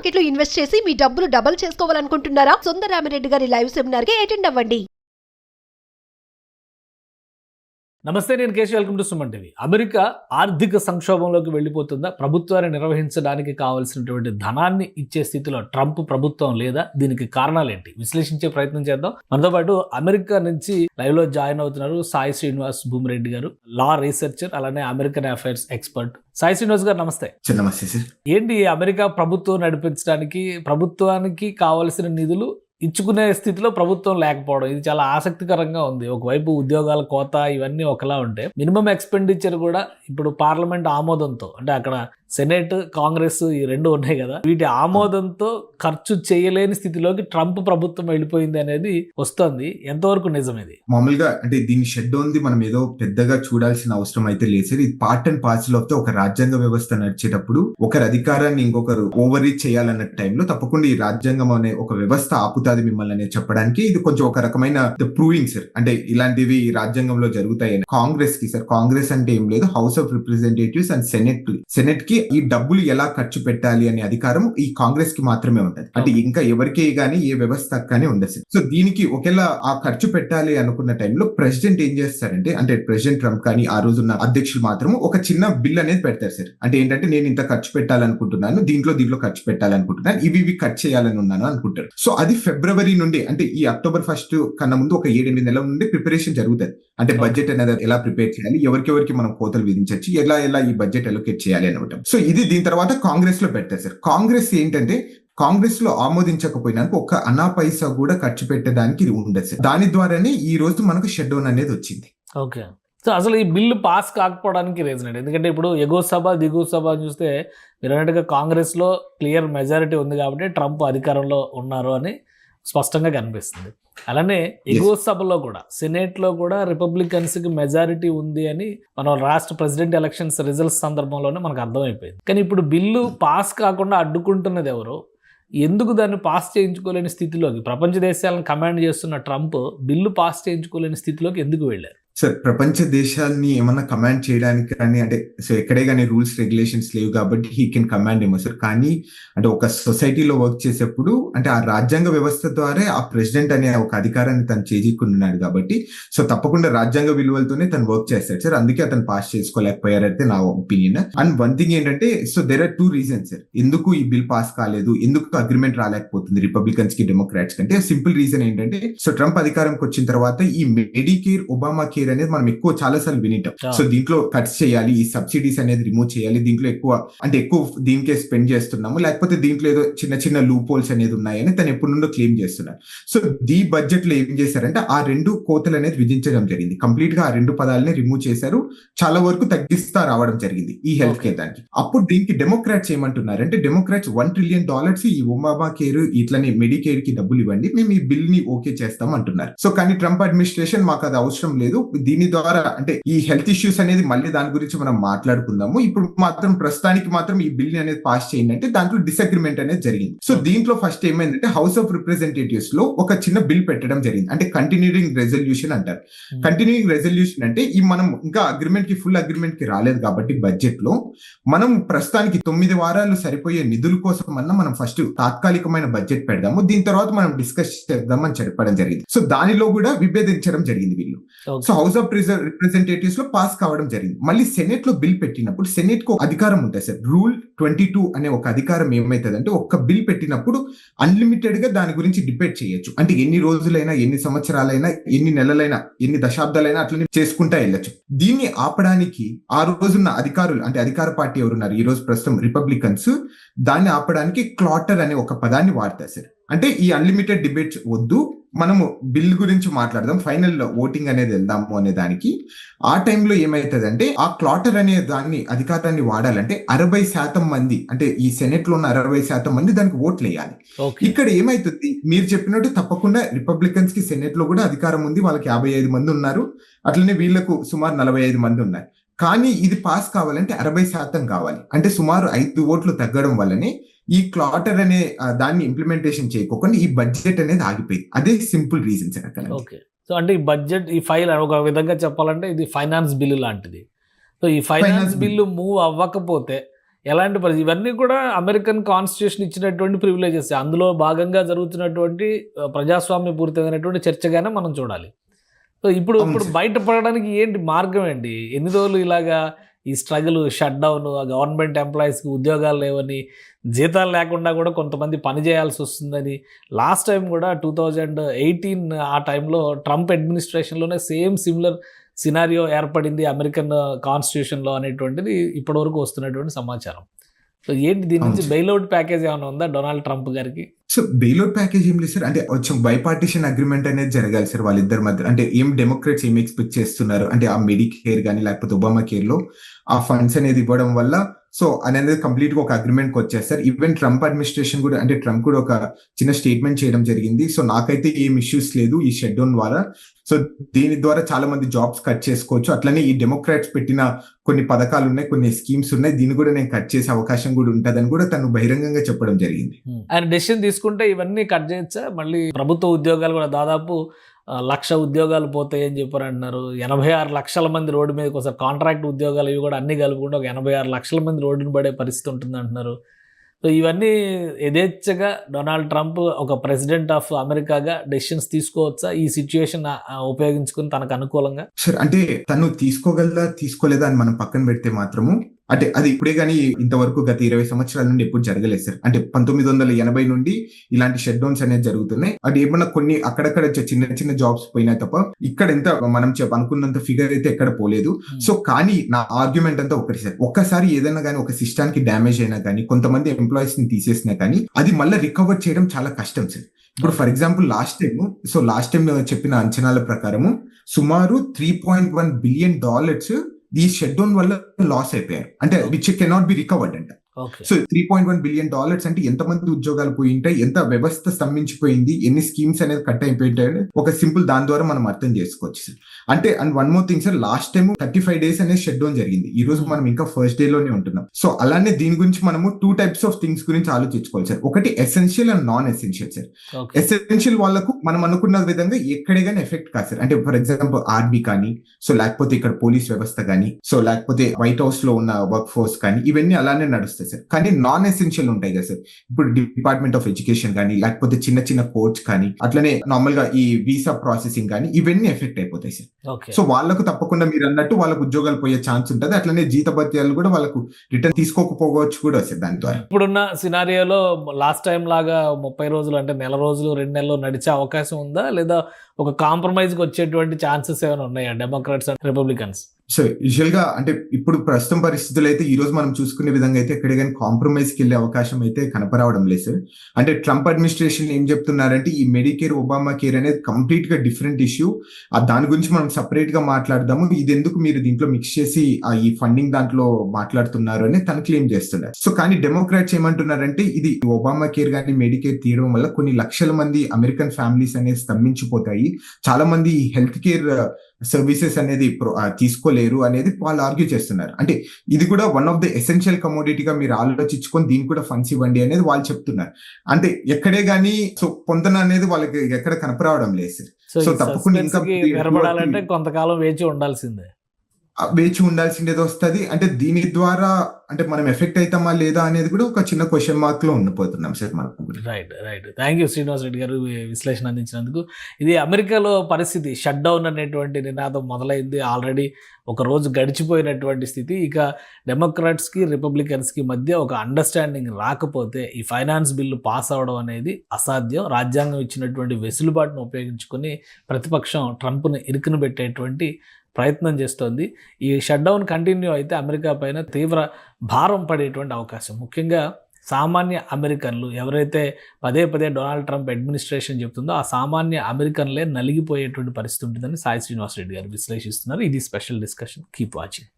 Market లో invest చేసి మీ డబ్బులు డబుల్ చేసుకోవాలనుకుంటున్నారా? సుందరరామిరెడ్డి గారి లైవ్ సెమినార్ కి అటెండ్ అవ్వండి. నమస్తే, నేను Keshav. Welcome to Suman TV. America ఆర్థిక సంక్షోభంలోకి వెళ్ళిపోతుందా? ప్రభుత్వాన్ని నిర్వహించడానికి కావాల్సినటువంటి ధనాన్ని ఇచ్చే స్థితిలో ట్రంప్ ప్రభుత్వం లేదా? దీనికి కారణాలు ఏంటి విశ్లేషించే ప్రయత్నం చేద్దాం. మనతో పాటు అమెరికా నుంచి లైవ్ లో జాయిన్ అవుతున్నారు సాయి శ్రీనివాస్ భూమిరెడ్డి గారు, లా రీసెర్చర్, అలానే American affairs expert. Sai Srinivas గారు నమస్తే. నమస్తే సార్. ఏంటి అమెరికా ప్రభుత్వం నడిపించడానికి ప్రభుత్వానికి కావలసిన నిధులు ఇచ్చుకునే స్థితిలో ప్రభుత్వం లేకపోవడం, ఇది చాలా ఆసక్తికరంగా ఉంది. ఒకవైపు ఉద్యోగాల కోత ఇవన్నీ ఒకలా ఉంటే మినిమం ఎక్స్పెండిచర్ కూడా ఇప్పుడు పార్లమెంట్ ఆమోదంతో, అంటే అక్కడ సెనేట్ కాంగ్రెస్ ఈ రెండు ఉన్నాయి కదా, వీటి ఆమోదంతో ఖర్చు చేయలేని స్థితిలోకి ట్రంప్ ప్రభుత్వం వెళ్ళిపోయింది అనేది వస్తుంది. ఎంతవరకు నిజం ఇది? మామూలుగా అంటే దీన్ని షెడ్ ఉంది, మనం ఏదో పెద్దగా చూడాల్సిన అవసరం అయితే లేదు సార్. ఇది part and parcel of the ఒక రాజ్యాంగ వ్యవస్థ నడిచేటప్పుడు ఒకరి అధికారాన్ని ఇంకొకరు ఓవర్ రీచ్ చేయాలన్న టైంలో తప్పకుండా ఈ రాజ్యాంగం అనే ఒక వ్యవస్థ ఆపుతాది మిమ్మల్ని అనేది చెప్పడానికి ఇది కొంచెం ఒక రకమైన ప్రూవింగ్ సార్. అంటే ఇలాంటివి ఈ రాజ్యాంగంలో జరుగుతాయని. కాంగ్రెస్ కి సార్, కాంగ్రెస్ అంటే ఏం లేదు, house of representatives and senate కి ఈ డబ్బులు ఎలా ఖర్చు పెట్టాలి అనే అధికారం ఈ కాంగ్రెస్ కి మాత్రమే ఉంటది. అంటే ఇంకా ఎవరికి గానీ ఏ వ్యవస్థ కానీ ఉండదు. సో దీనికి ఒకేలా ఆ ఖర్చు పెట్టాలి అనుకున్న టైంలో ప్రెసిడెంట్ ఏం చేస్తారంటే, అంటే ప్రెసిడెంట్ ట్రంప్ కానీ ఆ రోజున్న అధ్యక్షులు మాత్రం ఒక చిన్న బిల్ అనేది పెడతారు సార్. అంటే ఏంటంటే, నేను ఇంత ఖర్చు పెట్టాలనుకుంటున్నాను, దీంట్లో ఖర్చు పెట్టాలనుకుంటున్నాను, ఇవి ఖర్చు చేయాలని ఉన్నాను అనుకుంటారు. సో అది ఫిబ్రవరి నుండి, అంటే ఈ అక్టోబర్ 1 కన్నా ముందు ఒక 7-8 నెలల నుండి ప్రిపరేషన్ జరుగుతుంది. అంటే బడ్జెట్ అనేది ఎలా ప్రిపేర్ చేయాలి, ఎవరికి మనం కోతలు విధించవచ్చు, ఎలా ఈ బడ్జెట్ ఎలొకేట్ చేయాలి అనమాట. సో ఇది దీని తర్వాత కాంగ్రెస్ లో పెడతారు సార్. కాంగ్రెస్ ఏంటంటే, కాంగ్రెస్ లో ఆమోదించకపోయినా ఒక అనా పైసా కూడా ఖర్చు పెట్టడానికి ఇది ఉండదు సార్. దాని ద్వారానే ఈ రోజు మనకు షట్ డౌన్ అనేది వచ్చింది. ఓకే. సో అసలు ఈ బిల్లు పాస్ కాకపోవడానికి రీజన్ ఏంటి? ఎందుకంటే ఇప్పుడు ఎగువ సభ దిగువ సభ చూస్తే మీరు అన్నట్టుగా కాంగ్రెస్ లో క్లియర్ మెజారిటీ ఉంది కాబట్టి ట్రంప్ అధికారంలో ఉన్నారు అని స్పష్టంగా కనిపిస్తుంది. అలానే ఎగువ సభలో కూడా, సెనేట్ లో కూడా రిపబ్లికన్స్ కి మెజారిటీ ఉంది అని మనం రాష్ట్ర ప్రెసిడెంట్ ఎలక్షన్స్ రిజల్ట్స్ సందర్భంలోనే మనకు అర్థమైపోయింది. కానీ ఇప్పుడు బిల్లు పాస్ కాకుండా అడ్డుకుంటున్నది ఎవరు? ఎందుకు దాన్ని పాస్ చేయించుకోలేని స్థితిలోకి, ప్రపంచ దేశాలను కమాండ్ చేస్తున్న ట్రంప్ బిల్లు పాస్ చేయించుకోలేని స్థితిలోకి ఎందుకు వెళ్ళారు? సార్, ప్రపంచ దేశాలని ఏమన్నా కమాండ్ చేయడానికి కానీ, అంటే సో ఎక్కడే కానీ రూల్స్ రెగ్యులేషన్స్ లేవు కాబట్టి హీ కెన్ కమాండ్ ఏమో సార్. కానీ అంటే ఒక సొసైటీలో వర్క్ చేసేప్పుడు, అంటే ఆ రాజ్యాంగ వ్యవస్థ ద్వారా ఆ ప్రెసిడెంట్ అనే ఒక అధికారాన్ని తను చేజిక్కున్నాడు కాబట్టి, సో తప్పకుండా రాజ్యాంగ విలువలతోనే తను వర్క్ చేస్తాడు సార్. అందుకే అతను పాస్ చేసుకోలేకపోయారైతే నా ఒపీనియన్. అండ్ వన్ థింగ్ ఏంటంటే, so there are 2 reasons sir ఎందుకు ఈ బిల్ పాస్ కాలేదు, ఎందుకు అగ్రిమెంట్ రాలేకపోతుంది రిపబ్లికన్స్ కి డెమోక్రాట్స్ కంటే. సింపుల్ రీజన్ ఏంటంటే, సో ట్రంప్ అధికారంకి వచ్చిన తర్వాత ఈ మెడికేర్, ఒబామా కేర్ అనేది మనం ఎక్కువ చాలా సార్లు వినిటాం. సో దీంట్లో కట్స్ చేయాలి, ఈ సబ్సిడీస్ అనేది రిమూవ్ చేయాలి, దీంట్లో ఎక్కువ దీనికే స్పెండ్ చేస్తున్నాము, లేకపోతే దీంట్లో ఏదో చిన్న లూప్ హోల్స్ అనేది ఉన్నాయని తను ఎప్పటి నుండో క్లెయిమ్ చేస్తున్నారు. సో ఈ బడ్జెట్ లో ఏం చేశారంటే, ఆ 2 కోతలు అనేది విధించడం జరిగింది. కంప్లీట్ గా ఆ 2 పదాలని రిమూవ్ చేశారు, చాలా వరకు తగ్గిస్తా రావడం జరిగింది ఈ హెల్త్ కేర్ దానికి. అప్పుడు దీనికి డెమోక్రాట్స్ ఏమంటున్నారంటే, డెమోక్రాట్స్ $1 ట్రిలియన్ ఈ ఒబామా కేర్ ఇట్లనే మెడికేర్ కి డబ్బులు ఇవ్వండి, మేము ఈ బిల్ ని ఓకే చేస్తాం అంటున్నారు. సో కానీ ట్రంప్ అడ్మినిస్ట్రేషన్ మాకు అది అవసరం లేదు, దీని ద్వారా అంటే ఈ హెల్త్ ఇష్యూస్ అనేది మళ్ళీ దాని గురించి మనం మాట్లాడుకుందాము, ఇప్పుడు మాత్రం ప్రస్తుతానికి మాత్రం ఈ బిల్ అనేది పాస్ చేయండి అంటే దాంట్లో డిసగ్రిమెంట్ అనేది జరిగింది. సో దీంట్లో ఫస్ట్ ఏమైందంటే, హౌస్ ఆఫ్ రిప్రజెంటేటివ్స్ లో ఒక చిన్న బిల్ పెట్టడం జరిగింది. అంటే కంటిన్యూయింగ్ రెజల్యూషన్ అంటారు. కంటిన్యూయింగ్ రెజల్యూషన్ అంటే ఈ మనం ఇంకా అగ్రిమెంట్ కి ఫుల్ అగ్రిమెంట్ కి రాలేదు కాబట్టి బడ్జెట్ లో మనం ప్రస్తుతానికి 9 వారాలు సరిపోయే నిధుల కోసం అన్న మనం ఫస్ట్ తాత్కాలికమైన బడ్జెట్ పెడదాము, దీని తర్వాత మనం డిస్కస్ చేద్దామని చెప్పడం జరిగింది. సో దానిలో కూడా విభేదించడం జరిగింది వీళ్ళు. సో హౌస్ ఆఫ్ రిప్రజెంటేటివ్స్ లో పాస్ కావడం జరిగింది. మళ్ళీ సెనేట్ లో బిల్ పెట్టినప్పుడు సెనేట్ కు అధికారం ఉంటుంది సార్. రూల్ 22 అనే ఒక అధికారం ఏమైతుందంటే, ఒక బిల్ పెట్టినప్పుడు అన్లిమిటెడ్ గా దాని గురించి డిబేట్ చేయొచ్చు. అంటే ఎన్ని రోజులైనా, ఎన్ని సంవత్సరాలైనా, ఎన్ని నెలలైనా, ఎన్ని దశాబ్దాలైనా అట్లనే చేసుకుంటా వెళ్ళొచ్చు. దీన్ని ఆపడానికి ఆ రోజున్న అధికారులు, అంటే అధికార పార్టీ ఎవరున్నారు ఈ రోజు ప్రస్తుతం రిపబ్లికన్స్, దాన్ని ఆపడానికి క్లాటర్ అనే ఒక పదాన్ని వాడతారు సార్. అంటే ఈ అన్లిమిటెడ్ డిబేట్స్ వద్దు, మనము బిల్ గురించి మాట్లాడదాం, ఫైనల్ ఓటింగ్ అనేది వెళ్దాము అనే దానికి. ఆ టైంలో ఏమైతుందంటే, ఆ క్లాటర్ అనే దాన్ని అధికారాన్ని వాడాలంటే 60% మంది, అంటే ఈ సెనెట్ లో ఉన్న 60% మంది దానికి ఓట్లు వేయాలి. ఇక్కడ ఏమైతుంది, మీరు చెప్పినట్టు తప్పకుండా రిపబ్లికన్స్ కి సెనెట్ లో కూడా అధికారం ఉంది, వాళ్ళకి 55 మంది ఉన్నారు, అట్లనే వీళ్లకు సుమారు 45 మంది ఉన్నారు. కానీ ఇది పాస్ కావాలంటే 60% కావాలి. అంటే సుమారు 5 ఓట్లు తగ్గడం వల్లనే ఈ క్లాటర్ అనే దాన్ని ఇంప్లిమెంటేషన్ చేయకోకుండా ఈ బడ్జెట్ అనేది ఆగిపోయింది. అదే సింపుల్ రీజన్స్ అక్కడ. ఓకే. సో అంటే ఈ బడ్జెట్, ఈ ఫైల్ ఒక విధంగా చెప్పాలంటే ఇది ఫైనాన్స్ బిల్లు లాంటిది. సో ఈ ఫైనాన్స్ బిల్లు మూవ్ అవ్వకపోతే ఎలాంటి పరిస్థితి ఇవన్నీ కూడా అమెరికన్ కాన్స్టిట్యూషన్ ఇచ్చినటువంటి ప్రివిలేజెస్, అందులో భాగంగా జరుగుతున్నటువంటి ప్రజాస్వామ్యపూరితమైనటువంటి చర్చగానే మనం చూడాలి. సో ఇప్పుడు బయటపడడానికి ఏంటి మార్గం ఏంటి? ఎన్ని రోజులు ఇలాగా ఈ స్ట్రగుల్, షట్ డౌన్, గవర్నమెంట్ ఎంప్లాయీస్కి ఉద్యోగాలు లేవని, జీతాలు లేకుండా కూడా కొంతమంది పని చేయాల్సి వస్తుందని, లాస్ట్ టైం కూడా 2018 ఆ టైంలో ట్రంప్ అడ్మినిస్ట్రేషన్లోనే సిమిలర్ సినారియో ఏర్పడింది అమెరికన్ కాన్స్టిట్యూషన్లో అనేటువంటిది ఇప్పటివరకు వస్తున్నటువంటి సమాచారం. సో ఏంటి దీని నుంచి బెయిల్అవుట్ ప్యాకేజ్ ఏమైనా ఉందా డొనాల్డ్ ట్రంప్ గారికి? సో బెయిల్అవుట్ ప్యాకేజ్ ఏం లేదు సార్. అంటే కొంచెం బైపార్టిషన్ అగ్రిమెంట్ అనేది జరగాలి సార్ వాళ్ళిద్దరి మధ్య. అంటే డెమోక్రాట్స్ ఏం ఎక్స్పెక్ట్ చేస్తున్నారు అంటే ఆ మెడికేర్ కానీ లేకపోతే ఒబామా కేర్ లో ఆ ఫండ్స్ అనేది ఇవ్వడం వల్ల సో అనేది కంప్లీట్ గా ఒక అగ్రిమెంట్ కి వచ్చేస్తారు. ఈవెన్ ట్రంప్ అడ్మినిస్ట్రేషన్ కూడా అంటే ట్రంప్ కూడా ఒక చిన్న స్టేట్మెంట్ చేయడం జరిగింది. సో నాకైతే ఏం ఇష్యూస్ లేదు ఈ షట్ డౌన్ ద్వారా. సో దీని ద్వారా చాలా మంది జాబ్స్ కట్ చేసుకోవచ్చు. అట్లనే ఈ డెమోక్రాట్స్ పెట్టిన కొన్ని పథకాలు ఉన్నాయి, కొన్ని స్కీమ్స్ ఉన్నాయి, దీన్ని కూడా నేను కట్ చేసే అవకాశం కూడా ఉంటుందని కూడా తను బహిరంగంగా చెప్పడం జరిగింది. ఆయన డెసిషన్ తీసుకుంటే ఇవన్నీ కట్ చేయొచ్చా? మళ్ళీ ప్రభుత్వ ఉద్యోగాలు కూడా దాదాపు 1,00,000 ఉద్యోగాలు పోతాయి అని చెప్పారు అంటున్నారు. 86 లక్షల మంది రోడ్డు మీదకి వస్తారు. కాంట్రాక్ట్ ఉద్యోగాలు ఇవి కూడా అన్ని కలుపుకుంటే ఒక 86 లక్షల మంది రోడ్డును పడే పరిస్థితి ఉంటుంది అంటున్నారు. సో ఇవన్నీ యథేచ్ఛగా డొనాల్డ్ ట్రంప్ ఒక ప్రెసిడెంట్ ఆఫ్ అమెరికాగా డెసిషన్స్ తీసుకోవచ్చా ఈ సిచ్యువేషన్ ఉపయోగించుకుని తనకు అనుకూలంగా? సార్ అంటే తను తీసుకోగలదా తీసుకోలేదా అని మనం పక్కన పెడితే మాత్రము అంటే అది ఇప్పుడే కానీ ఇంతవరకు గత 20 సంవత్సరాల నుండి ఎప్పుడు జరగలేదు సార్. అంటే 1980 నుండి ఇలాంటి షట్ డౌన్స్ అనేది జరుగుతున్నాయి. అది ఏమన్నా కొన్ని అక్కడక్కడ చిన్న చిన్న జాబ్స్ పోయినా తప్ప ఇక్కడ ఎంత మనం అనుకున్నంత ఫిగర్ అయితే ఎక్కడ పోలేదు. సో కానీ నా ఆర్గ్యుమెంట్ అంతా ఒకటి సార్, ఒక్కసారి ఏదైనా కానీ ఒక సిస్టానికి డ్యామేజ్ అయినా కానీ కొంతమంది ఎంప్లాయీస్ ని తీసేసినా కానీ అది మళ్ళీ రికవర్ చేయడం చాలా కష్టం సార్. ఇప్పుడు ఫర్ ఎగ్జాంపుల్ లాస్ట్ టైం చెప్పిన అంచనాల ప్రకారము సుమారు $3.1 బిలియన్ ఈ షట్ డౌన్ వల్ల లాస్ అయిపోయారు. అంటే విచ్ కెనాట్ బి రికవర్డ్ అంట. సో $3.1 బిలియన్ అంటే ఎంతమంది ఉద్యోగాలు పోయి ఉంటాయి, ఎంత వ్యవస్థ స్తంభించిపోయింది, ఎన్ని స్కీమ్స్ అనేది కట్ అయిపోయింటాయని ఒక సింపుల్ దాని ద్వారా మనం అర్థం చేసుకోవచ్చు సార్. అంటే and one more thing sir, last time 35 days అనేది షట్ డౌన్ జరిగింది. ఈ రోజు మనం ఇంకా ఫస్ట్ డే లోనే ఉంటున్నాం. సో అలానే దీని గురించి మనము 2 types ఆఫ్ థింగ్స్ గురించి ఆలోచించుకోవాలి సార్. ఒకటి essential and non essential sir. Essential వాళ్ళకు మనం అనుకున్న విధంగా ఎక్కడే కానీ ఎఫెక్ట్ కాదు సార్. అంటే ఫర్ ఎగ్జాంపుల్ ఆర్మీ కానీ, సో లేకపోతే ఇక్కడ పోలీస్ వ్యవస్థ కానీ, సో లేకపోతే వైట్ హౌస్ లో ఉన్న వర్క్ ఫోర్స్ కానీ, ఇవన్నీ అలానే నడుస్తాయి సార్. కానీ నాన్ ఎసెన్షియల్ ఉంటాయి కదా సార్. ఇప్పుడు డిపార్ట్మెంట్ ఆఫ్ ఎడ్యుకేషన్ కానీ, లేకపోతే చిన్న చిన్న కోర్ట్స్ కానీ, అట్లనే నార్మల్ గా ఈ వీసా ప్రాసెసింగ్ కానీ, ఇవన్నీ ఎఫెక్ట్ అయిపోతాయి సార్. సో వాళ్ళకు తప్పకుండా మీరు అన్నట్టు వాళ్ళకు ఉద్యోగాలు పోయే ఛాన్స్ ఉంటుంది. అట్లనే జీతభత్యాలు కూడా వాళ్ళకు రిటర్న్ తీసుకోకపోవచ్చు కూడా సార్ దాని ద్వారా. ఇప్పుడున్న సినారియోలో లాస్ట్ టైం లాగా 30 రోజులు అంటే నెల రోజులు 2 నెలలు నడిచే అవకాశం ఉందా, లేదా ఒక కాంప్రమైజ్ కి వచ్చేటువంటి ఛాన్సెస్ ఏమైనా ఉన్నాయా Democrats and Republicans? So usual గా అంటే ఇప్పుడు ప్రస్తుతం పరిస్థితులు అయితే ఈ రోజు మనం చూసుకునే విధంగా అయితే ఎక్కడ కానీ కాంప్రమైజ్ కి వెళ్ళే అవకాశం అయితే కనపరావడం లేదు సార్. అంటే ట్రంప్ అడ్మినిస్ట్రేషన్ ఏం చెప్తున్నారంటే ఈ మెడికేర్, ఒబామా కేర్ అనేది కంప్లీట్ గా డిఫరెంట్ ఇష్యూ, దాని గురించి మనం సపరేట్ గా మాట్లాడదాము, ఇది ఎందుకు మీరు దీంట్లో మిక్స్ చేసి ఈ ఫండింగ్ దాంట్లో మాట్లాడుతున్నారు అని తను క్లెయిమ్ చేస్తున్నారు. సో కానీ డెమోక్రాట్స్ ఏమంటున్నారంటే ఇది ఒబామా కేర్ కానీ మెడికేర్ తీయడం వల్ల కొన్ని లక్షల మంది అమెరికన్ ఫ్యామిలీస్ అనేది స్తంభించిపోతాయి, చాలా మంది హెల్త్ కేర్ సర్వీసెస్ అనేది తీసుకోలేరు అనేది వాళ్ళు ఆర్గ్యూ చేస్తున్నారు. అంటే ఇది కూడా వన్ ఆఫ్ ద ఎసెన్షియల్ కమోడిటీగా మీరు ఆలోచించుకొని దీనికి కూడా ఫండ్స్ ఇవ్వండి అనేది వాళ్ళు చెప్తున్నారు. అంటే ఎక్కడే గానీ సో పొందన అనేది వాళ్ళకి ఎక్కడ కనపరావడం లేదు సార్. సో తప్పకుండా ఇంకా కొంతకాలం వేచి ఉండాల్సిందేది వస్తుంది. అంటే దీని ద్వారా అంటే మనం ఎఫెక్ట్ అవుతామా లేదా అనేది కూడా ఒక చిన్న క్వశ్చన్ మార్క్ లో ఉండిపోతున్నాం సార్ మనకు. Right. Thank you Srinivas Reddy గారు విశ్లేషణ అందించినందుకు. ఇది అమెరికాలో పరిస్థితి షట్ డౌన్ అనేటువంటి నినాదం మొదలైంది, ఆల్రెడీ ఒక రోజు గడిచిపోయినటువంటి స్థితి. ఇక డెమోక్రాట్స్కి రిపబ్లికన్స్కి మధ్య ఒక అండర్స్టాండింగ్ రాకపోతే ఈ ఫైనాన్స్ బిల్లు పాస్ అవడం అనేది అసాధ్యం. రాజ్యాంగం ఇచ్చినటువంటి వెసులుబాటును ఉపయోగించుకొని ప్రతిపక్షం ట్రంప్ను ఇరుకును పెట్టేటువంటి ప్రయత్నం చేస్తోంది. ఈ షట్ డౌన్ కంటిన్యూ అయితే అమెరికా పైన తీవ్ర భారం పడేటువంటి అవకాశం, ముఖ్యంగా సామాన్య అమెరికన్లు ఎవరైతే పదే డొనాల్డ్ ట్రంప్ అడ్మినిస్ట్రేషన్ చెప్తుందో ఆ సామాన్య అమెరికన్లే నలిగిపోయేటువంటి పరిస్థితి ఉంటుందని సాయి శ్రీనివాస్ రెడ్డి గారు విశ్లేషిస్తున్నారు. ఇది స్పెషల్ డిస్కషన్. Keep watching.